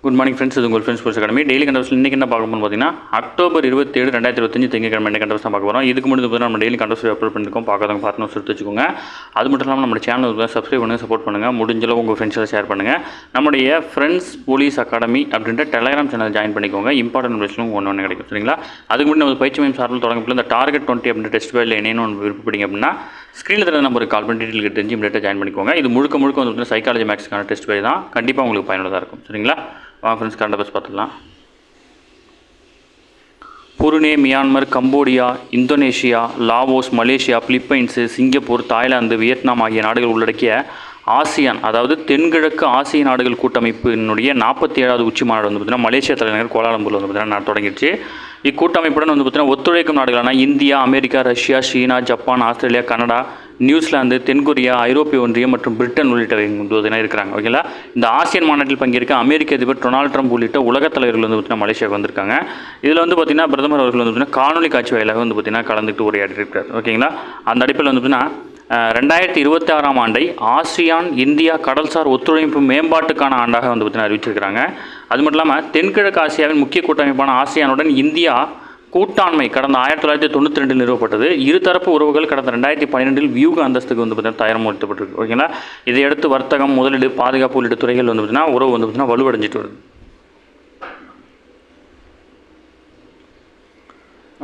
Good morning friends. இது உங்கள் friends sports academy daily கண்டவர்ஸ். இன்றைக்கி என்ன பார்க்க போகணும்னு பார்த்தீங்கன்னா அக்டோபர் 27, 2025 திங்கட்கிழமை என்ன கண்டவர்ஸ் தான் பார்க்க போகிறோம். இதுக்கு முன்னாடி பார்த்தீங்கன்னா நம்ம டெய்லி கண்டவர்ஸ் அப்லோட் பண்ணிருக்கோம். பார்க்காதவங்க பார்த்து எடுத்து வச்சுக்கோங்க. அது மட்டும் இல்லாமல் நம்ம சேனல் சப்ஸ்கிரைப் பண்ணுங்கள், சப்போர்ட் பண்ணுங்கள். முடிஞ்சளவு உங்கள் ஃப்ரெண்ட்ஸில் ஷேர் பண்ணுங்கள். நம்முடைய ஃப்ரெண்ட்ஸ் போலீஸ் அகாடமி அப்படின்ற டெலிகிராம் சேனல் ஜாயின் பண்ணிக்கோங்க. இம்பார்ட்டன்ட் விஷயம் ஒன்று கிடைக்கும். சரிங்களா? அதுக்கு முன்னாடி நம்ம பயிற்சி மையம் சார்பில் தொடங்கப்பட்ட இந்த டார்கெட் 20 அப்படின்ற டெஸ்ட் பேரில் என்னென்னு விருப்பப்படிங்க அப்படின்னா ஸ்க்ரீனில் தர நம்பருக்கு கால் பண்ணி டீட்டெயில் தெரிஞ்சு இமீடியட்டாக ஜாயின் பண்ணிக்கோங்க. இது முழுக்க வந்து சைக்காலஜி மேக்ஸ்க்கான டெஸ்ட் பேர் தான். கண்டிப்பாக உங்களுக்கு பயனுள்ளதாக இருக்கும். சரிங்களா? ஃப்ரெண்ட்ஸ் கரண்ட் அஃபேர்ஸ் பார்த்துக்கலாம். Brunei, Myanmar, Cambodia, Indonesia, Laos, Malaysia, Philippines, Singapore, Thailand, Vietnam ஆகிய நாடுகள் உள்ளடக்கிய ஆசியான், அதாவது தென்கிழக்கு ஆசிய நாடுகள் கூட்டமைப்பினுடைய 47வது உச்சி மாநாடு வந்து பார்த்திங்கன்னா மலேசியா தலைநகர் கோலாலம்பூரில் வந்து பார்த்திங்கன்னா தொடங்கிடுச்சு. இக்கூட்டமைப்புடன் வந்து பார்த்திங்கன்னா ஒத்துழைக்கும் நாடுகளான இந்தியா, அமெரிக்கா, ரஷ்யா, சீனா, ஜப்பான், ஆஸ்திரேலியா, கனடா, நியூசிலாந்து, தென்கொரியா, ஐரோப்பிய ஒன்றியம் மற்றும் பிரிட்டன் உள்ளிட்டவை வந்து இருக்கிறாங்க. ஓகேங்களா? இந்த ஆசியன் மாநாட்டில் பங்கேற்க அமெரிக்க அதிபர் டொனால்ட் ட்ரம்ப் உள்ளிட்ட உலக தலைவர்கள் வந்து பார்த்திங்கன்னா மலேசியாவுக்கு வந்திருக்காங்க. இதில் வந்து பார்த்திங்கன்னா பிரதமர் அவர்கள் வந்து பார்த்திங்கன்னா காணொலி காட்சி வாயிலாக வந்து பார்த்திங்கன்னா கலந்துட்டு உரையாற்றிருக்கார். ஓகேங்களா? அந்த அடிப்பில் வந்து பார்த்திங்கன்னா 2026ஆம் ஆண்டை ஆசியான் இந்தியா கடல்சார் ஒத்துழைப்பு மேம்பாட்டுக்கான ஆண்டாக வந்து பார்த்திங்கன்னா அறிவிச்சிருக்கிறாங்க. அது மட்டும் இல்லாமல் தென்கிழக்கு ஆசியாவின் முக்கிய கூட்டமைப்பான ஆசியானுடன் இந்தியா கூட்டாண்மை கடந்த 1992 நிறுவப்பட்டது. இருதரப்பு உறவுகள் கடந்த 2012 வியூக அந்தஸ்துக்கு வந்து பார்த்திங்கன்னா தயார்படுத்தப்பட்டிருக்கு. ஓகேங்களா? இதையடுத்து வர்த்தகம், முதலீடு, பாதுகாப்பு உள்ளிட்ட துறைகள் வந்து பார்த்திங்கன்னா உறவு வந்து பார்த்திங்கன்னா வலுவடைஞ்சிட்டு வருது.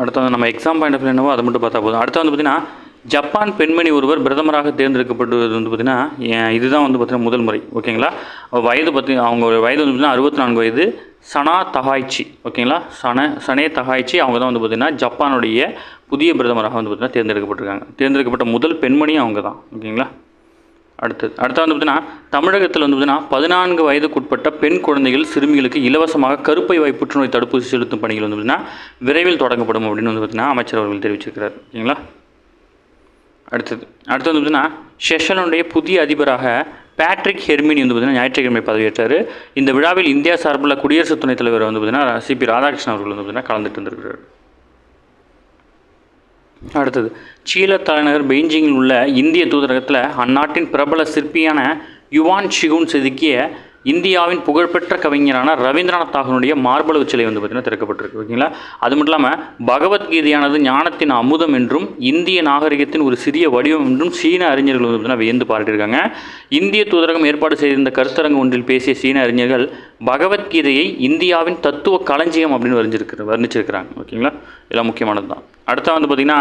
அடுத்து வந்து நம்ம எக்ஸாம் பாயிண்ட் ஆஃப் என்னவோ அதை மட்டும் பார்த்தா போதும். அடுத்து வந்து பார்த்திங்கன்னா ஜப்பான் பெண்மணி ஒருவர் பிரதமராக தேர்ந்தெடுக்கப்பட்டது வந்து பார்த்திங்கன்னா இதுதான் வந்து பார்த்திங்கன்னா முதல் முறை. ஓகேங்களா? வயது அவங்க வயது வந்து பார்த்திங்கன்னா 64 வயது. சனா தகாய்ச்சி. ஓகேங்களா? சனே தகாய்ச்சி அவங்க தான் வந்து பார்த்திங்கன்னா ஜப்பானுடைய புதிய பிரதமராக வந்து பார்த்திங்கன்னா தேர்ந்தெடுக்கப்பட்டிருக்காங்க. தேர்ந்தெடுக்கப்பட்ட முதல் பெண்மணியும் அவங்க தான். ஓகேங்களா? அடுத்து வந்து பார்த்திங்கன்னா தமிழகத்தில் வந்து பார்த்திங்கன்னா 14 வயதுக்குட்பட்ட பெண் குழந்தைகள், சிறுமிகளுக்கு இலவசமாக கருப்பை வாய் புற்றுநோய் தடுப்பூசி செலுத்தும் பணிகள் வந்து பார்த்திங்கன்னா விரைவில் தொடங்கப்படும் அப்படின்னு வந்து பார்த்திங்கன்னா அமைச்சர் அவர்கள் தெரிவிச்சிருக்கிறார். ஓகேங்களா? அடுத்து வந்து பார்த்திங்கன்னா செஷனுடைய புதிய அதிபராக பேட்ரிக் ஹெர்மினி வந்து பார்த்திங்கன்னா ஞாயிற்றுக்கிழமை பதவியேற்றார். இந்த விழாவில் இந்தியா சார்பில் குடியரசு துணைத் தலைவர் வந்து பார்த்திங்கன்னா சிபி ராதாகிருஷ்ணன் அவர்கள் வந்து பார்த்திங்கன்னா கலந்துட்டு இருந்திருக்கிறார். அடுத்தது சீன தலைநகர் பெய்ஜிங்கில் உள்ள இந்திய தூதரகத்தில் அந்நாட்டின் பிரபல சிற்பியான யுவான் ஷிகுன் செதுக்கிய இந்தியாவின் புகழ்பெற்ற கவிஞரான ரவீந்திரநாத் தாகூருடைய மார்பளவு சிலை வந்து பார்த்திங்கன்னா திறக்கப்பட்டிருக்கு. ஓகேங்களா? அது மட்டும் இல்லாமல் பகவத்கீதையானது ஞானத்தின் அமுதம் என்றும் இந்திய நாகரிகத்தின் ஒரு சிறிய வடிவம் என்றும் சீன அறிஞர்கள் வந்து பார்த்திங்கன்னா வியந்து பாராட்டியிருக்காங்க. இந்திய தூதரகம் ஏற்பாடு செய்திருந்த கருத்தரங்கு ஒன்றில் பேசிய சீன அறிஞர்கள் பகவத்கீதையை இந்தியாவின் தத்துவ களஞ்சியம் அப்படின்னு வர்ணிச்சிருக்கிறாங்க. ஓகேங்களா? இதெல்லாம் முக்கியமானது தான். அடுத்த வந்து பார்த்திங்கன்னா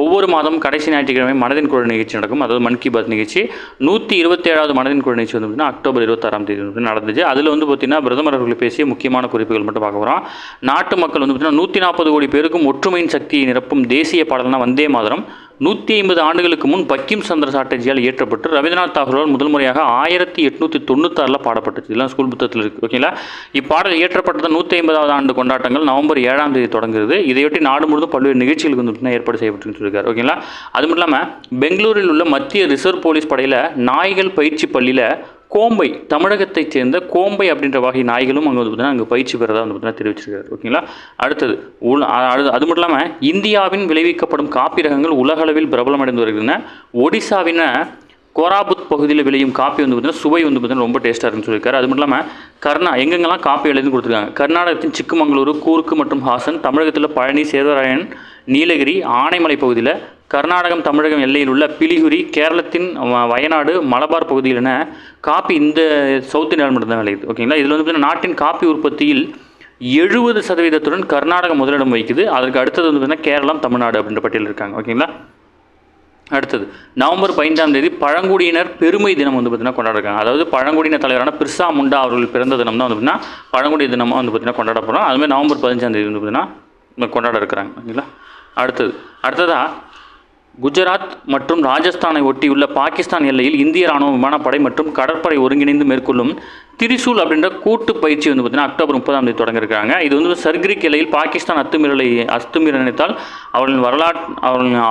ஒவ்வொரு மாதமும் கடைசி ஞாயிற்றுக்கிழமை மனதின் குரல் நிகழ்ச்சி நடக்கும். அதாவது மன் கி பாத் நிகழ்ச்சி. 127வது மனதின் குரல் நிகழ்ச்சி வந்து பார்த்திங்கன்னா அக்டோபர் 26ஆம் தேதி வந்து நடந்துச்சு. அதில் வந்து பார்த்திங்கன்னா பிரதமர் அவர்கள் பேசிய முக்கியமான குறிப்புகள் மட்டும் பார்க்க போகிறோம். நாட்டு மக்கள் வந்து பார்த்திங்கன்னா 140 கோடி பேருக்கும் ஒற்றுமையின் சக்தியை நிரப்பும் தேசிய பாடல்னா வந்தே மாதரம் 150 ஆண்டுகளுக்கு முன் பக்கிம் சந்திர சாட்டர்ஜியால் இயற்றப்பட்டு ரவீந்திரநாத் தாகூரால் முதல் முறையாக 1896 பாடப்பட்டுச்சு. இதெல்லாம் ஸ்கூல் புத்தகத்தில் இருக்குது. ஓகேங்களா? இப்பாடல் இயற்றப்பட்டது 150வது ஆண்டு கொண்டாட்டங்கள் நவம்பர் 7ஆம் தேதி தொடங்குகிறது. இதையொட்டி நாடு முழுவதும் பல்வேறு நிகழ்ச்சிகளுக்கு வந்து ஏற்பாடு செய்யப்பட்டுன்னு சொல்லியிருக்காரு. ஓகேங்களா? அது மட்டும் இல்லாமல் பெங்களூரில் உள்ள மத்திய ரிசர்வ் போலீஸ் படையில் நாய்கள் பயிற்சி பள்ளியில் கோம்பை, தமிழகத்தைச் சேர்ந்த கோம்பை அப்படின்ற வகை நாய்களும் அங்கே வந்து பார்த்திங்கன்னா அங்கே பயிற்சி பெறதாக வந்து பார்த்திங்கன்னா தெரிவிச்சிருக்காரு. ஓகேங்களா? அடுத்தது அது மட்டும் இல்லாமல் இந்தியாவின் விளைவிக்கப்படும் காப்பி ரகங்கள் உலகளவில் பிரபலமடைந்து வருகின்றன. ஒடிசாவின் கோராபுத் பகுதியில் விளையும் காப்பி வந்து பார்த்திங்கன்னா சுவை வந்து பார்த்திங்கன்னா ரொம்ப டேஸ்ட்டாக இருக்குன்னு சொல்லியிருக்காரு. அது மட்டும் இல்லாமல் எங்கெங்கெல்லாம் காப்பி விளையுதுன்னு கொடுத்துருக்காங்க. கர்நாடகத்தின் சிக்குமங்களூரு, கூர்க்கு மற்றும் ஹாசன், தமிழகத்தில் பழனி, சேர்வராயன், நீலகிரி, ஆனைமலை பகுதியில், கர்நாடகம் தமிழகம் எல்லையில் உள்ள பிலிகுரி, கேரளத்தின் வயநாடு, மலபார் பகுதியில் என காப்பி இந்த சவுத் இந்தியாவில் மட்டும்தான் விளையுது. ஓகேங்களா? இதில் வந்து நாட்டின் காப்பி உற்பத்தியில் 70% கர்நாடகம் முதலிடம் வகிக்குது. அதற்கு அடுத்தது வந்து பார்த்திங்கன்னா கேரளம், தமிழ்நாடு அப்படின்ற பட்டியலில் இருக்காங்க. ஓகேங்களா? அடுத்தது நவம்பர் 5ஆம் தேதி பழங்குடியினர் பெருமை தினம் வந்து பார்த்திங்கன்னா கொண்டாடுறாங்க. அதாவது பழங்குடியினர் தலைவரான பிர்சா முண்டா அவர்கள் பிறந்த தினம் தான் வந்து பார்த்திங்கன்னா பழங்குடி தினமாக வந்து பார்த்திங்கன்னா கொண்டாட போகிறோம். அதுமாதிரி நவம்பர் 15ஆம் தேதி வந்து பார்த்திங்கன்னா கொண்டாட இருக்கிறாங்க. ஓகேங்களா? அடுத்ததாக குஜராத் மற்றும் ராஜஸ்தானை ஒட்டியுள்ள பாகிஸ்தான் எல்லையில் இந்திய ராணுவ விமானப்படை மற்றும் கடற்படை ஒருங்கிணைந்து மேற்கொள்ளும் திரிசூல் அப்படின்ற கூட்டு பயிற்சி வந்து பார்த்திங்கன்னா அக்டோபர் 30ஆம் தேதி தொடங்கியிருக்காங்க. இது வந்து சர்கிரிக் எல்லையில் பாகிஸ்தான் அத்துமீறல் நினைத்தால்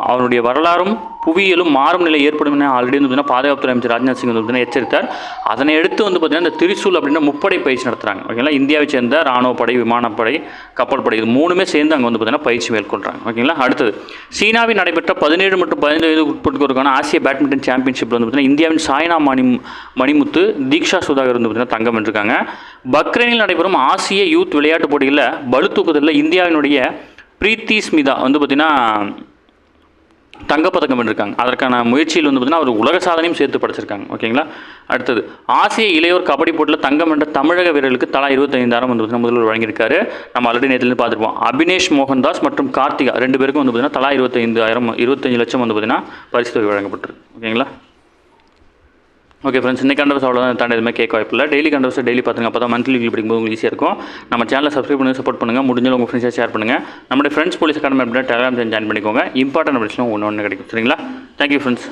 அவருடைய வரலாறும் புவியியலும் மாறும் நிலை ஏற்படும் என ஆல்ரெடி வந்து பார்த்தீங்கன்னா பாதுகாப்புத்துறை அமைச்சர் ராஜ்நாத் சிங் வந்து பார்த்தீங்கன்னா எச்சரித்தார். அதனை அடுத்து வந்து பார்த்தீங்கன்னா இந்த திரிசூல் அப்படின்ற முப்படை பயிற்சி நடத்துகிறாங்க. ஓகேங்களா, இந்தியாவை சேர்ந்த ராணுவ படை, விமானப்படை, கப்பல் படை, இது மூணுமே சேர்ந்து அங்கே வந்து பார்த்தீங்கன்னா பயிற்சி மேற்கொள்கிறாங்க. ஓகேங்களா, அடுத்தது சீனாவில் நடைபெற்ற 17 மற்றும் 15 வயது உட்பட்டோருக்கான ஆசிய பேட்மிண்டன் சாம்பியன்ஷிப்பில் வந்து பார்த்தீங்கன்னா இந்தியாவின் சாய்னா மணிமுத்து, தீக்ஷா சுதாகர் வந்து பார்த்தீங்கன்னா தங்கம் வென்றிருக்காங்க. பக்ரைனில் நடைபெறும் ஆசிய யூத் விளையாட்டுப் போட்டிகளில் பளுதூக்குதலில் இந்தியாவினுடைய பிரீத்தி ஸ்மிதா வந்து பார்த்தீங்கன்னா தங்கப்பதக்கம் வென்றிருக்காங்க. அதற்கான முயற்சியில் வந்து பார்த்தீங்கன்னா அவர் உலக சாதனையும் சேர்த்து படைச்சிருக்காங்க. ஓகேங்களா, அடுத்தது ஆசிய இளையோர் கபடி போட்டியில் தங்கம் வென்ற தமிழக வீரர்களுக்கு தலா 25,000 வந்து பார்த்தீங்கன்னா முதல்வர் வழங்கியிருக்காரு. நம்ம ஆல்ரெடி நேரத்தில் பார்த்துருப்போம். அபினேஷ் மோகன்தாஸ் மற்றும் கார்த்திகா 2 பேருக்கும் வந்து பார்த்தீங்கன்னா தலா 25 லட்சம் வந்து பார்த்தீங்கன்னா பரிசு தொகை வழங்கப்பட்டிருக்கு. ஓகேங்களா, ஓகே ஃப்ரெண்ட்ஸ், இன்றைக்கி கண்டவர்ஸ் அவ்வளோதான், தாண்டி எதுவுமே கேட்க வாய்ப்பில்லை. டெய்லி கண்டவர்ஸ் டெய்லி பார்த்துங்க, அப்போ தான் மந்த்லி படிக்கும்போது உங்களுக்கு ஈஸியாக இருக்கும். நம்ம சேனலை சப்ஸ்கிரைப் பண்ணி சப்போர்ட் பண்ணுங்கள். முடிஞ்சாலும் உங்கள் ஃப்ரெண்ட்ஸாக ஷேர் பண்ணுங்கள். நம்மளுடைய ஃப்ரெண்ட்ஸ் போலீஸ் அகாடமி அப்படின்னா டெலிகிராம் ஜாயின் பண்ணிக்கோங்க. இம்பார்ட்டன்ட் அப்டேட்ஸ்லாம் ஒன்று கிடைக்கும். சரிங்களா, தேங்க்யூ ஃப்ரெண்ட்ஸ்.